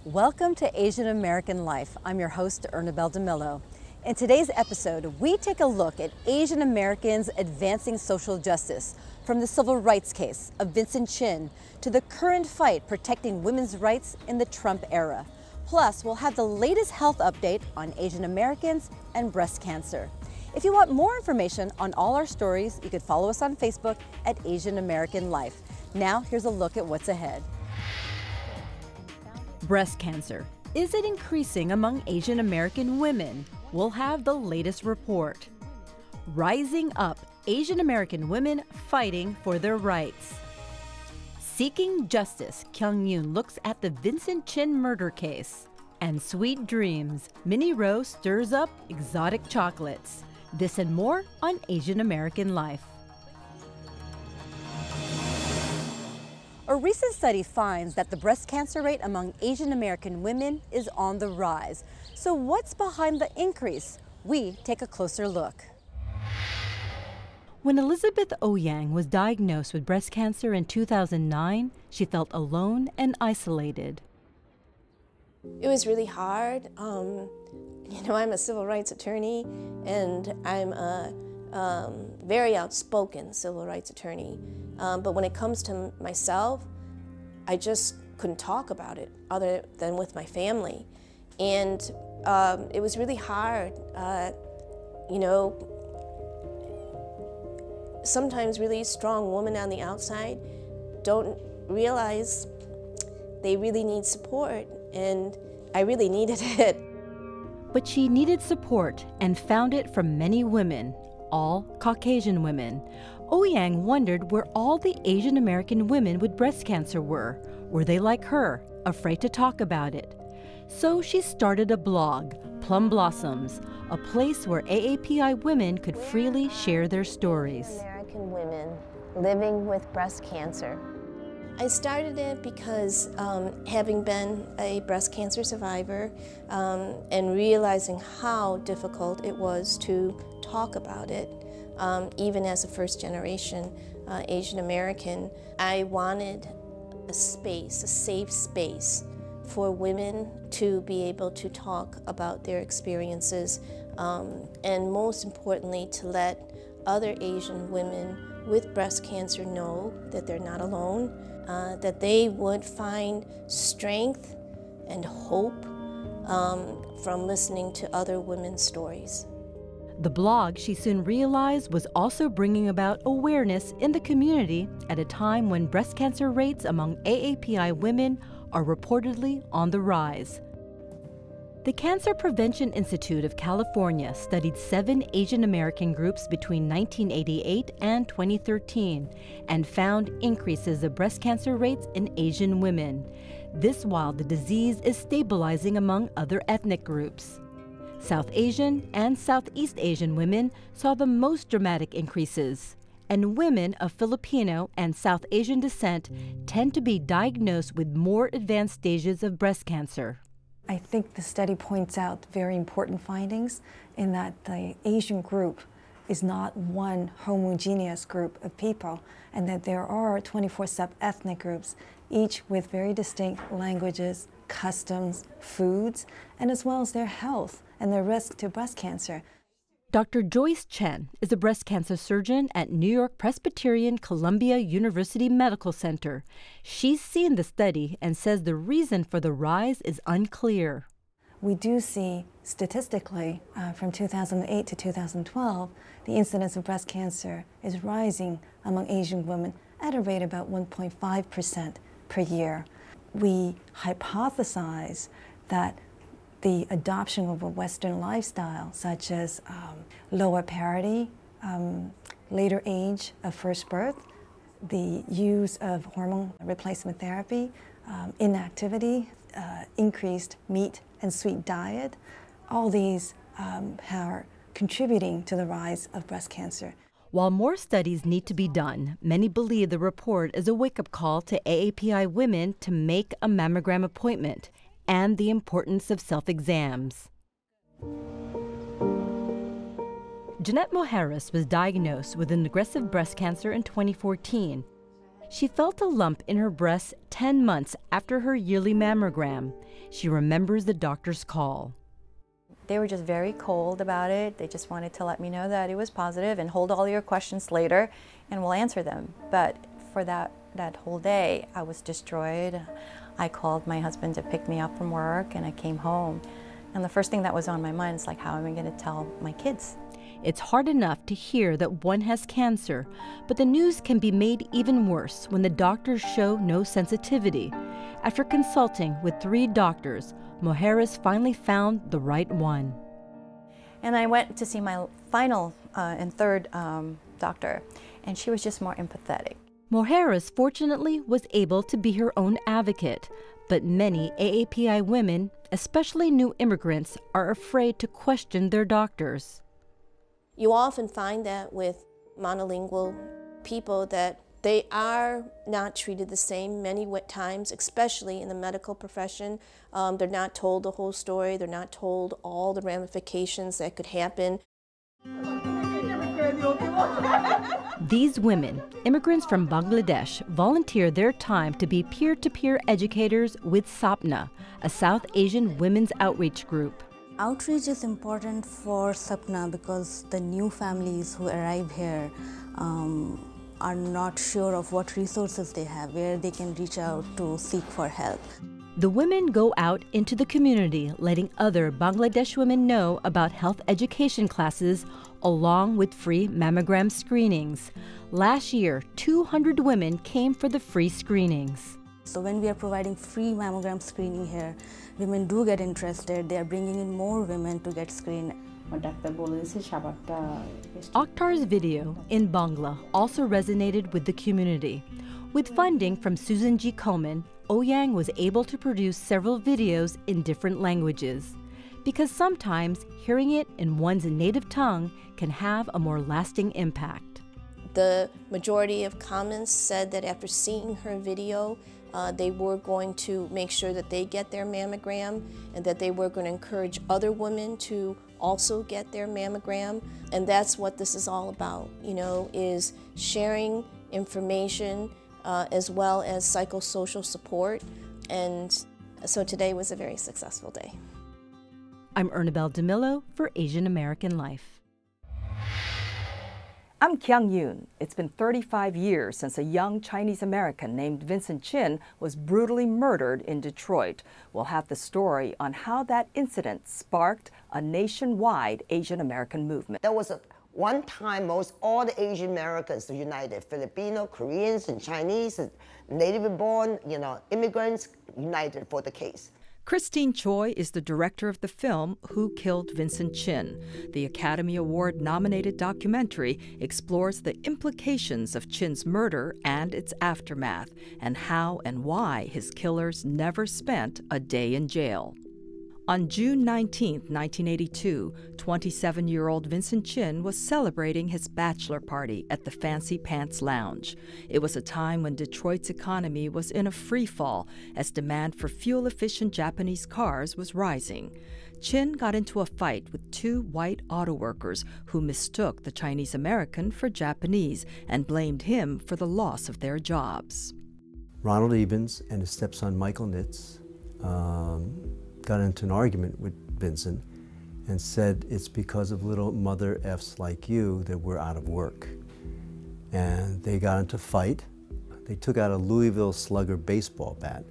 Welcome to Asian American Life. I'm your host, Ernabel Demillo. In today's episode, we take a look at Asian Americans advancing social justice, from the civil rights case of Vincent Chin to the current fight protecting women's rights in the Trump era. Plus, we'll have the latest health update on Asian Americans and breast cancer. If you want more information on all our stories, you could follow us on Facebook at Asian American Life. Now, here's a look at what's ahead. Breast cancer. Is it increasing among Asian American women? We'll have the latest report. Rising up, Asian American women fighting for their rights. Seeking justice, Kyung Yoon looks at the Vincent Chin murder case. And sweet dreams, Minnie Rowe stirs up exotic chocolates. This and more on Asian American Life. A recent study finds that the breast cancer rate among Asian American women is on the rise. So what's behind the increase? We take a closer look. When Elizabeth Ouyang was diagnosed with breast cancer in 2009, she felt alone and isolated. It was really hard. I'm a civil rights attorney, and I'm a very outspoken civil rights attorney. But when it comes to myself, I just couldn't talk about it other than with my family. And it was really hard. Sometimes really strong women on the outside don't realize they really need support, and I really needed it. But she needed support and found it from many women, all Caucasian women. Ouyang wondered where all the Asian American women with breast cancer were. Were they like her, afraid to talk about it? So she started a blog, Plum Blossoms, a place where AAPI women could freely share their stories. American women living with breast cancer. I started it because having been a breast cancer survivor and realizing how difficult it was to talk about it, even as a first-generation Asian American, I wanted a space, a safe space for women to be able to talk about their experiences, and most importantly, to let other Asian women with breast cancer know that they're not alone, that they would find strength and hope from listening to other women's stories. The blog, she soon realized, was also bringing about awareness in the community at a time when breast cancer rates among AAPI women are reportedly on the rise. The Cancer Prevention Institute of California studied 7 Asian American groups between 1988 and 2013 and found increases of breast cancer rates in Asian women. This while the disease is stabilizing among other ethnic groups. South Asian and Southeast Asian women saw the most dramatic increases, and women of Filipino and South Asian descent tend to be diagnosed with more advanced stages of breast cancer. I think the study points out very important findings in that the Asian group is not one homogeneous group of people, and that there are 24 sub-ethnic groups, each with very distinct languages, customs, foods, and as well as their health and their risk to breast cancer. Dr. Joyce Chen is a breast cancer surgeon at New York Presbyterian Columbia University Medical Center. She's seen the study and says the reason for the rise is unclear. We do see statistically from 2008 to 2012, the incidence of breast cancer is rising among Asian women at a rate about 1.5% per year. We hypothesize that the adoption of a Western lifestyle, such as lower parity, later age of first birth, the use of hormone replacement therapy, inactivity, increased meat and sweet diet, all these are contributing to the rise of breast cancer. While more studies need to be done, many believe the report is a wake-up call to AAPI women to make a mammogram appointment and the importance of self-exams. Jeanette Moharris was diagnosed with an aggressive breast cancer in 2014. She felt a lump in her breast 10 months after her yearly mammogram. She remembers the doctor's call. They were just very cold about it. They just wanted to let me know that it was positive and hold all your questions later and we'll answer them. But for that whole day, I was destroyed. I called my husband to pick me up from work and I came home. And the first thing that was on my mind is like, how am I going to tell my kids? It's hard enough to hear that one has cancer, but the news can be made even worse when the doctors show no sensitivity. After consulting with 3 doctors, Mujeres finally found the right one. And I went to see my final and third doctor, and she was just more empathetic. Mujeres fortunately was able to be her own advocate, but many AAPI women, especially new immigrants, are afraid to question their doctors. You often find that with monolingual people that they are not treated the same many times, especially in the medical profession. They're not told the whole story. They're not told all the ramifications that could happen. These women, immigrants from Bangladesh, volunteer their time to be peer-to-peer educators with SAPNA, a South Asian women's outreach group. Outreach is important for SAPNA because the new families who arrive here are not sure of what resources they have, where they can reach out to seek for help. The women go out into the community, letting other Bangladesh women know about health education classes along with free mammogram screenings. Last year, 200 women came for the free screenings. So when we are providing free mammogram screening here, women do get interested. They are bringing in more women to get screened. Akhtar's video in Bangla also resonated with the community. With funding from Susan G. Komen, Oyang was able to produce several videos in different languages, because sometimes hearing it in one's native tongue can have a more lasting impact. The majority of comments said that after seeing her video, they were going to make sure that they get their mammogram and that they were going to encourage other women to also get their mammogram. And that's what this is all about, you know, is sharing information as well as psychosocial support. And so today was a very successful day. I'm Ernabel Demillo for Asian American Life. I'm Kyung Yoon. It's been 35 years since a young Chinese American named Vincent Chin was brutally murdered in Detroit. We'll have the story on how that incident sparked a nationwide Asian American movement. There was one time most all the Asian Americans were united, Filipino, Koreans, and Chinese, and native born, immigrants united for the case. Christine Choi is the director of the film Who Killed Vincent Chin? The Academy Award-nominated documentary explores the implications of Chin's murder and its aftermath, and how and why his killers never spent a day in jail. On June 19, 1982, 27-year-old Vincent Chin was celebrating his bachelor party at the Fancy Pants Lounge. It was a time when Detroit's economy was in a free fall as demand for fuel-efficient Japanese cars was rising. Chin got into a fight with 2 white auto workers who mistook the Chinese American for Japanese and blamed him for the loss of their jobs. Ronald Evans and his stepson Michael Nitz got into an argument with Vincent and said it's because of little mother F's like you that we're out of work. And they got into a fight. They took out a Louisville Slugger baseball bat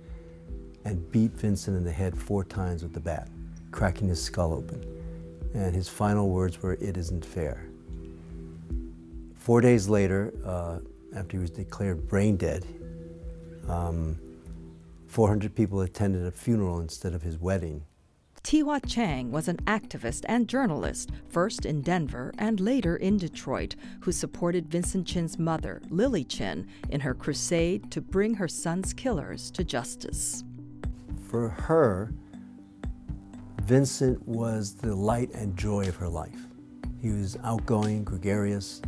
and beat Vincent in the head 4 times with the bat, cracking his skull open. And his final words were, "It isn't fair." 4 days later, after he was declared brain dead, 400 people attended a funeral instead of his wedding. Tiwa Chang was an activist and journalist, first in Denver and later in Detroit, who supported Vincent Chin's mother, Lily Chin, in her crusade to bring her son's killers to justice. For her, Vincent was the light and joy of her life. He was outgoing, gregarious.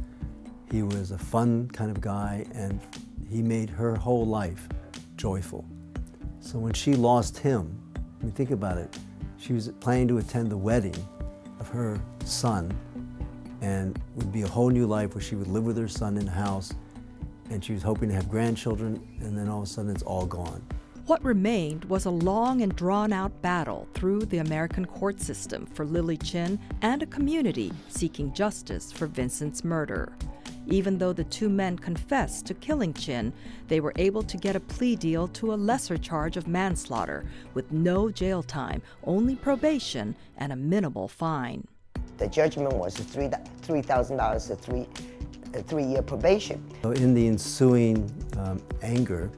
He was a fun kind of guy, and he made her whole life joyful. So when she lost him, I mean, think about it. She was planning to attend the wedding of her son, and would be a whole new life where she would live with her son in the house, and she was hoping to have grandchildren, and then all of a sudden it's all gone. What remained was a long and drawn-out battle through the American court system for Lily Chin and a community seeking justice for Vincent's murder. Even though the two men confessed to killing Chin, they were able to get a plea deal to a lesser charge of manslaughter with no jail time, only probation and a minimal fine. The judgment was $3,000 a three-year probation. So in the ensuing anger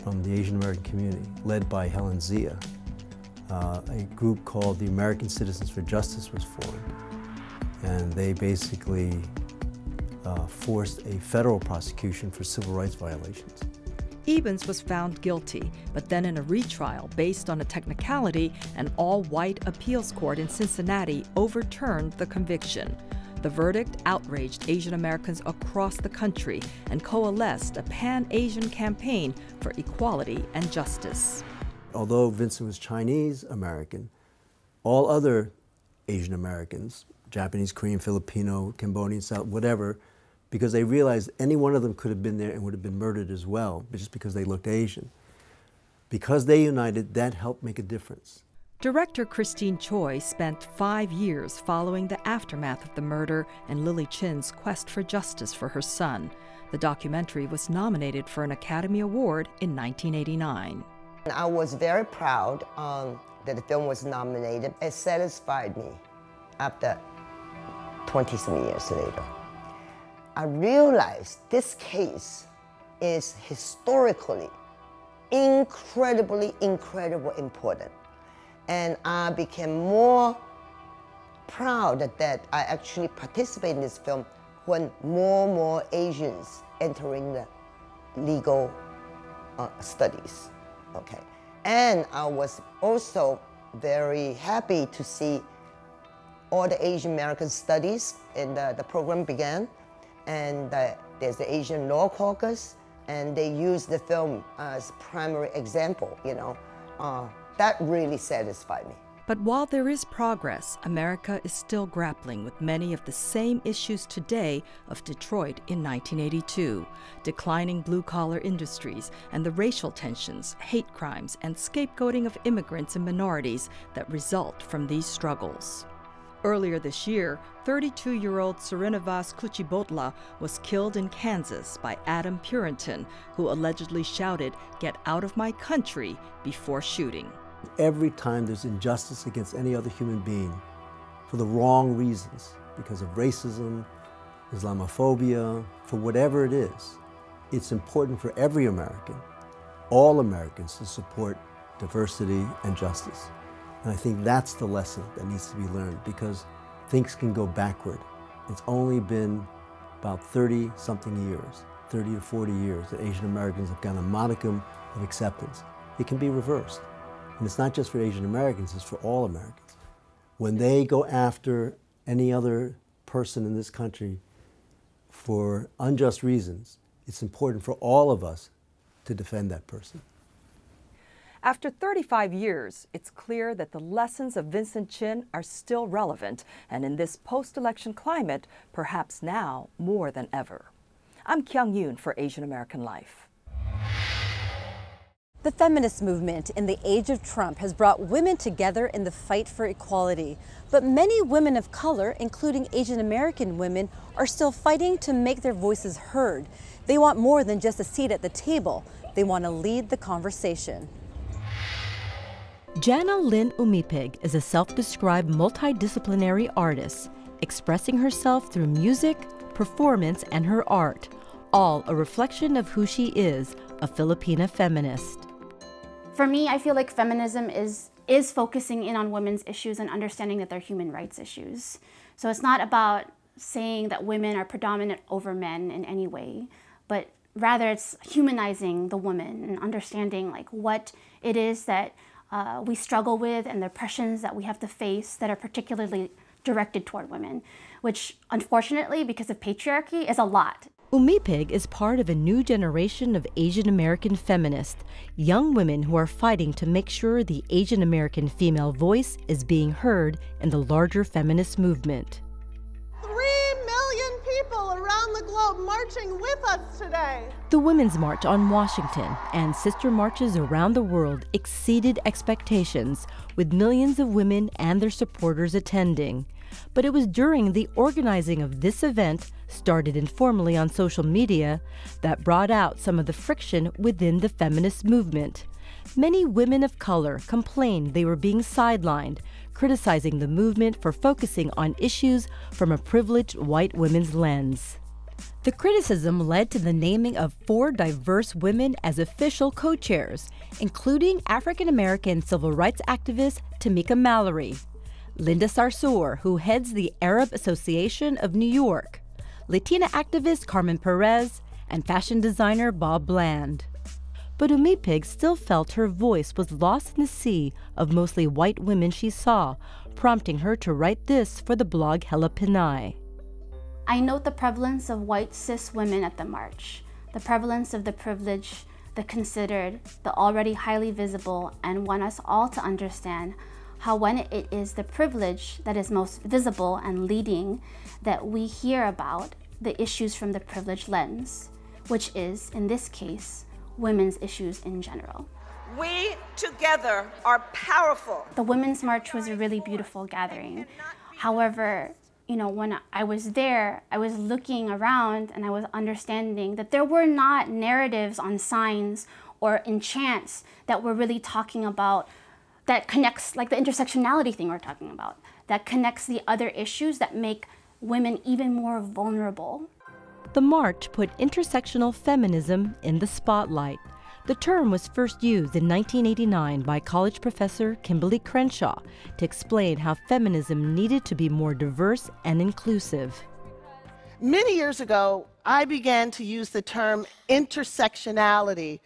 from the Asian American community, led by Helen Zia, a group called the American Citizens for Justice was formed, and they basically forced a federal prosecution for civil rights violations. Ebens was found guilty, but then in a retrial based on a technicality, an all-white appeals court in Cincinnati overturned the conviction. The verdict outraged Asian Americans across the country and coalesced a pan-Asian campaign for equality and justice. Although Vincent was Chinese American, all other Asian Americans, Japanese, Korean, Filipino, Cambodian, South, whatever, because they realized any one of them could have been there and would have been murdered as well, just because they looked Asian. Because they united, that helped make a difference. Director Christine Choi spent 5 years following the aftermath of the murder and Lily Chin's quest for justice for her son. The documentary was nominated for an Academy Award in 1989. I was very proud that the film was nominated. It satisfied me after 20-some years later. I realized this case is historically incredibly important. And I became more proud that I actually participated in this film when more and more Asians entering the legal studies, okay? And I was also very happy to see all the Asian American studies in the program began. And there's the Asian Law Caucus, and they use the film as primary example, you know. That really satisfied me. But while there is progress, America is still grappling with many of the same issues today of Detroit in 1982, declining blue-collar industries and the racial tensions, hate crimes, and scapegoating of immigrants and minorities that result from these struggles. Earlier this year, 32-year-old Srinivas Kuchibhotla was killed in Kansas by Adam Purinton, who allegedly shouted, "Get out of my country," before shooting. Every time there's injustice against any other human being for the wrong reasons, because of racism, Islamophobia, for whatever it is, it's important for every American, all Americans, to support diversity and justice. And I think that's the lesson that needs to be learned, because things can go backward. It's only been about 30-something years, 30 or 40 years, that Asian Americans have gotten a modicum of acceptance. It can be reversed. And it's not just for Asian Americans, it's for all Americans. When they go after any other person in this country for unjust reasons, it's important for all of us to defend that person. After 35 years, it's clear that the lessons of Vincent Chin are still relevant, and in this post-election climate, perhaps now more than ever. I'm Kyung Yoon for Asian American Life. The feminist movement in the age of Trump has brought women together in the fight for equality. But many women of color, including Asian American women, are still fighting to make their voices heard. They want more than just a seat at the table. They want to lead the conversation. Jana Lynn Umipig is a self-described multidisciplinary artist, expressing herself through music, performance, and her art, all a reflection of who she is, a Filipina feminist. For me, I feel like feminism is focusing in on women's issues and understanding that they're human rights issues. So it's not about saying that women are predominant over men in any way, but rather it's humanizing the woman and understanding like what it is that we struggle with and the oppressions that we have to face that are particularly directed toward women, which unfortunately, because of patriarchy, is a lot. Umipig is part of a new generation of Asian American feminists, young women who are fighting to make sure the Asian American female voice is being heard in the larger feminist movement. 3 million people around the globe marching with us today. The Women's March on Washington and sister marches around the world exceeded expectations, with millions of women and their supporters attending. But it was during the organizing of this event, started informally on social media, that brought out some of the friction within the feminist movement. Many women of color complained they were being sidelined, criticizing the movement for focusing on issues from a privileged white women's lens. The criticism led to the naming of 4 diverse women as official co-chairs, including African-American civil rights activist Tamika Mallory, Linda Sarsour, who heads the Arab Association of New York, Latina activist Carmen Perez, and fashion designer Bob Bland. But Umipig still felt her voice was lost in the sea of mostly white women she saw, prompting her to write this for the blog Hela Pinay. I note the prevalence of white cis women at the march, the prevalence of the privileged, the considered, the already highly visible, and want us all to understand how when it is the privilege that is most visible and leading that we hear about the issues from the privileged lens, which is, in this case, women's issues in general. We together are powerful. The Women's March was a really beautiful gathering. However, when I was there, I was looking around and I was understanding that there were not narratives on signs or in chants that were really talking about, that connects, like the intersectionality thing we're talking about, that connects the other issues that make women even more vulnerable. The march put intersectional feminism in the spotlight. The term was first used in 1989 by college professor Kimberly Crenshaw to explain how feminism needed to be more diverse and inclusive. Many years ago, I began to use the term intersectionality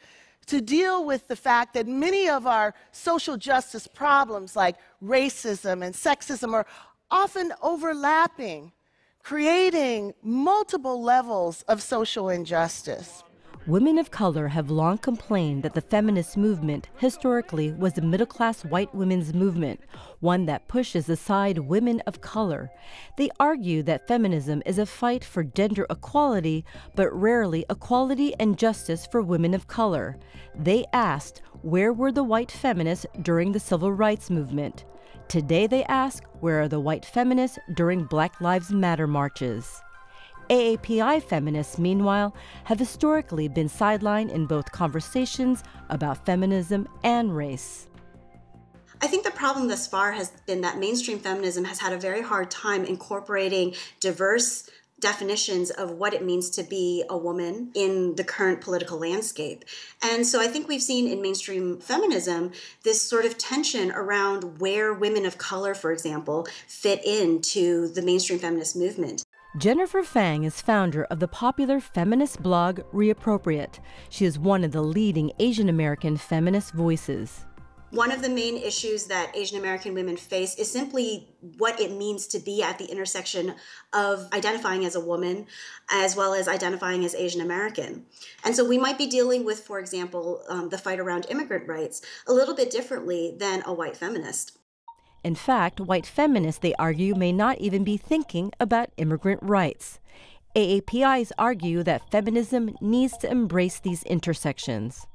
to deal with the fact that many of our social justice problems like racism and sexism are often overlapping, creating multiple levels of social injustice. Women of color have long complained that the feminist movement historically was a middle-class white women's movement, one that pushes aside women of color. They argue that feminism is a fight for gender equality, but rarely equality and justice for women of color. They asked, where were the white feminists during the civil rights movement? Today they ask, where are the white feminists during Black Lives Matter marches? AAPI feminists, meanwhile, have historically been sidelined in both conversations about feminism and race. I think the problem thus far has been that mainstream feminism has had a very hard time incorporating diverse definitions of what it means to be a woman in the current political landscape. And so I think we've seen in mainstream feminism this sort of tension around where women of color, for example, fit into the mainstream feminist movement. Jennifer Fang is founder of the popular feminist blog Reappropriate. She is one of the leading Asian American feminist voices. One of the main issues that Asian American women face is simply what it means to be at the intersection of identifying as a woman as well as identifying as Asian American. And so we might be dealing with, for example, the fight around immigrant rights a little bit differently than a white feminist. In fact, white feminists, they argue, may not even be thinking about immigrant rights. AAPIs argue that feminism needs to embrace these intersections.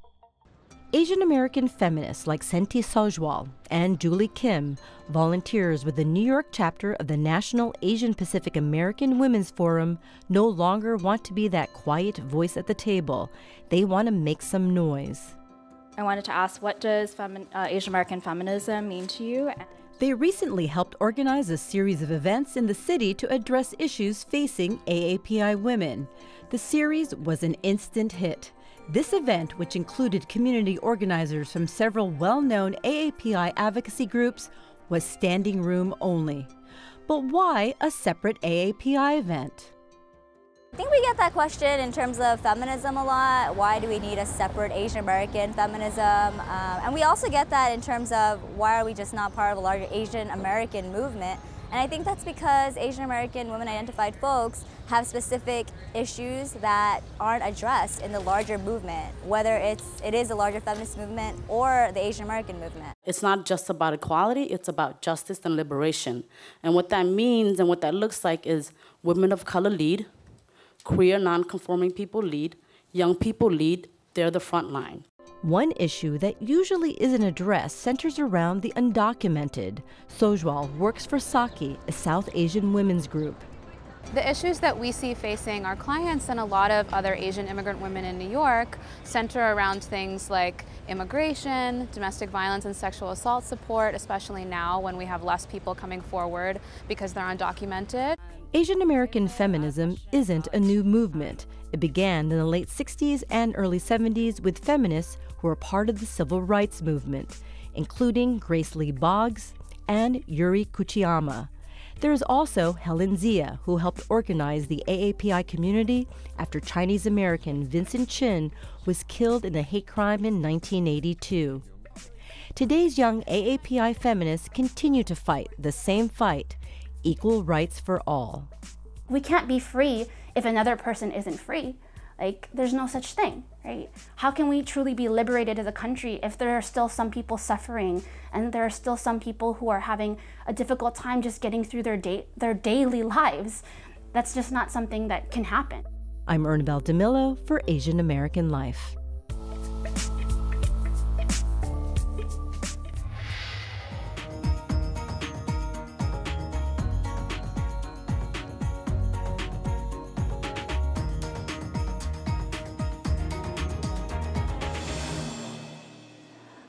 Asian American feminists like Senti Sojwal and Julie Kim, volunteers with the New York chapter of the National Asian Pacific American Women's Forum, no longer want to be that quiet voice at the table. They want to make some noise. I wanted to ask, what does Asian American feminism mean to you? They recently helped organize a series of events in the city to address issues facing AAPI women. The series was an instant hit. This event, which included community organizers from several well-known AAPI advocacy groups, was standing room only. But why a separate AAPI event? I think we get that question in terms of feminism a lot. Why do we need a separate Asian American feminism? And we also get that in terms of why are we just not part of a larger Asian American movement? And I think that's because Asian American women identified folks have specific issues that aren't addressed in the larger movement, whether it is a larger feminist movement or the Asian American movement. It's not just about equality, it's about justice and liberation. And what that means and what that looks like is women of color lead, queer, non-conforming people lead, young people lead, they're the front line. One issue that usually isn't addressed centers around the undocumented. Sojwal works for Saki, a South Asian women's group. The issues that we see facing our clients and a lot of other Asian immigrant women in New York center around things like immigration, domestic violence and sexual assault support, especially now when we have less people coming forward because they're undocumented. Asian American feminism isn't a new movement. It began in the late 60s and early 70s with feminists who were part of the civil rights movement, including Grace Lee Boggs and Yuri Kuchiyama. There is also Helen Zia, who helped organize the AAPI community after Chinese-American Vincent Chin was killed in a hate crime in 1982. Today's young AAPI feminists continue to fight the same fight, equal rights for all. We can't be free if another person isn't free. Like, there's no such thing, right? How can we truly be liberated as a country if there are still some people suffering and there are still some people who are having a difficult time just getting through their daily lives? That's just not something that can happen. I'm Ernabel Demillo for Asian American Life.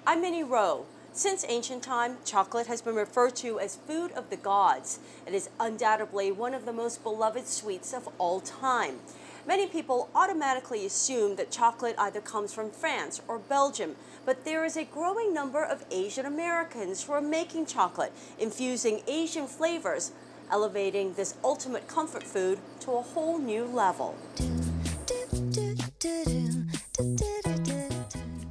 I'm Minnie Rowe. Since ancient time, chocolate has been referred to as food of the gods. It is undoubtedly one of the most beloved sweets of all time. Many people automatically assume that chocolate either comes from France or Belgium, but there is a growing number of Asian Americans who are making chocolate, infusing Asian flavors, elevating this ultimate comfort food to a whole new level.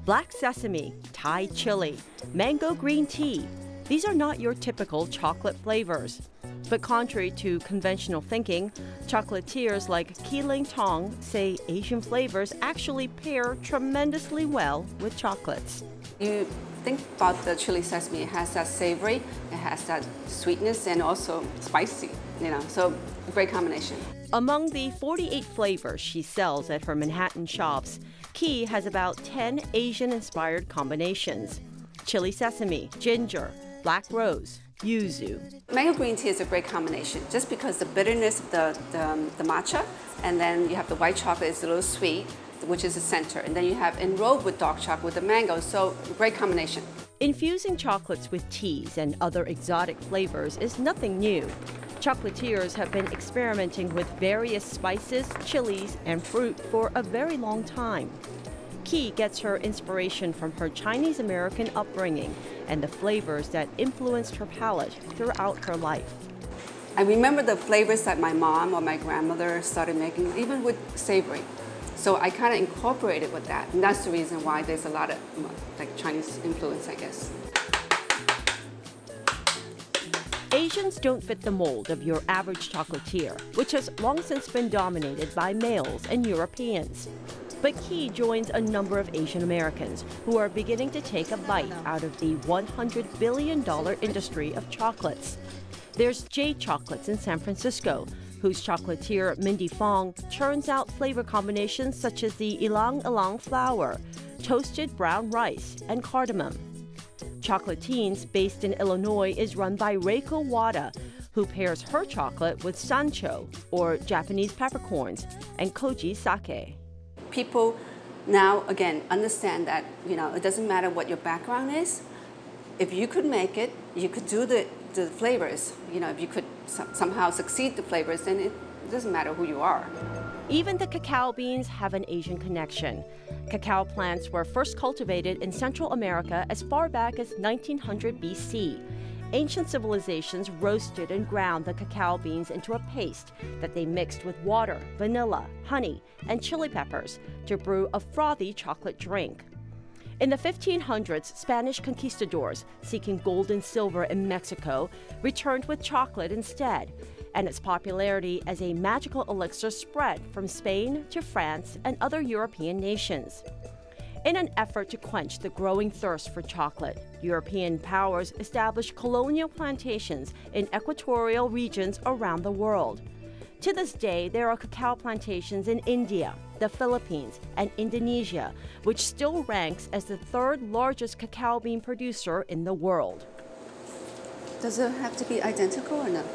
Black sesame, Thai chili, mango green tea. These are not your typical chocolate flavors. But contrary to conventional thinking, chocolatiers like Keeling Tong say Asian flavors actually pair tremendously well with chocolates. You think about the chili sesame, it has that savory, it has that sweetness and also spicy, so great combination. Among the 48 flavors she sells at her Manhattan shops, Key has about 10 Asian-inspired combinations. Chili sesame, ginger, black rose, yuzu. Mango green tea is a great combination just because the bitterness of the matcha, and then you have the white chocolate is a little sweet, which is the center, and then you have enrobed with dark chocolate with the mango, so great combination. Infusing chocolates with teas and other exotic flavors is nothing new. Chocolatiers have been experimenting with various spices, chilies, and fruit for a very long time. Key gets her inspiration from her Chinese-American upbringing and the flavors that influenced her palate throughout her life. I remember the flavors that my mom or my grandmother started making, even with savory. So I kind of incorporated with that, and that's the reason why there's a lot of Chinese influence, I guess. Asians don't fit the mold of your average chocolatier, which has long since been dominated by males and Europeans. But Key joins a number of Asian Americans who are beginning to take a bite out of the $100 billion industry of chocolates. There's Jade Chocolates in San Francisco, whose chocolatier Mindy Fong churns out flavor combinations such as the Ilang Ilang flour, toasted brown rice, and cardamom. Chocolatine's, based in Illinois, is run by Reiko Wada, who pairs her chocolate with sancho, or Japanese peppercorns, and koji sake. People now, again, understand that, it doesn't matter what your background is. If you could make it, you could do the flavors. If you could somehow succeed the flavors, then it doesn't matter who you are. Even the cacao beans have an Asian connection. Cacao plants were first cultivated in Central America as far back as 1900 BC. Ancient civilizations roasted and ground the cacao beans into a paste that they mixed with water, vanilla, honey, and chili peppers to brew a frothy chocolate drink. In the 1500s, Spanish conquistadors seeking gold and silver in Mexico returned with chocolate instead, and its popularity as a magical elixir spread from Spain to France and other European nations. In an effort to quench the growing thirst for chocolate, European powers established colonial plantations in equatorial regions around the world. To this day, there are cacao plantations in India, the Philippines, and Indonesia, which still ranks as the third largest cacao bean producer in the world. Does it have to be identical or not?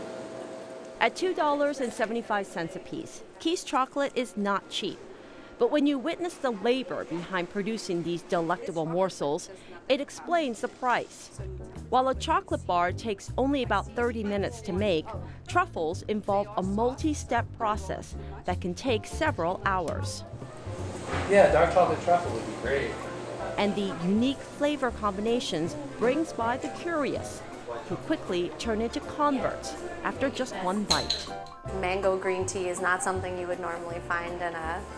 At $2.75 a piece, Keith's chocolate is not cheap. But when you witness the labor behind producing these delectable morsels, it explains the price. While a chocolate bar takes only about 30 minutes to make, truffles involve a multi-step process that can take several hours. Yeah, dark chocolate truffle would be great. And the unique flavor combinations brings by the curious, who quickly turn into converts after just one bite. Mango green tea is not something you would normally find in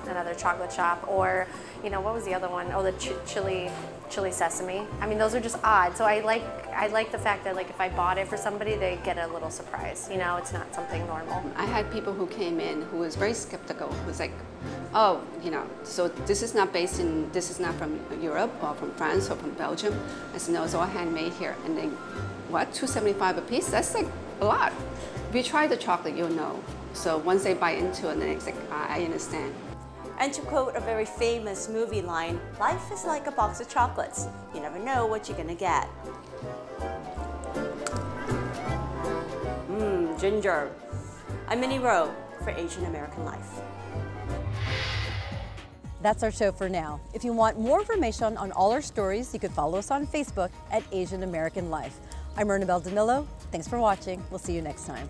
another chocolate shop. Or, you know, what was the other one? Oh, the chili sesame. I mean, those are just odd. So I like the fact that, like, if I bought it for somebody, they get a little surprise. You know, it's not something normal. I had people who came in who was very skeptical, who was like, oh, you know, so this is not from Europe or from France or from Belgium. I said, no, it's all handmade here. And they, what, $2.75 a piece? That's like a lot. If you try the chocolate, you'll know. So once they bite into it, then it's like, I understand. And to quote a very famous movie line, life is like a box of chocolates. You never know what you're gonna get. Ginger. I'm Minnie Rowe for Asian American Life. That's our show for now. If you want more information on all our stories, you can follow us on Facebook at Asian American Life. I'm Ernabel Demillo. Thanks for watching. We'll see you next time.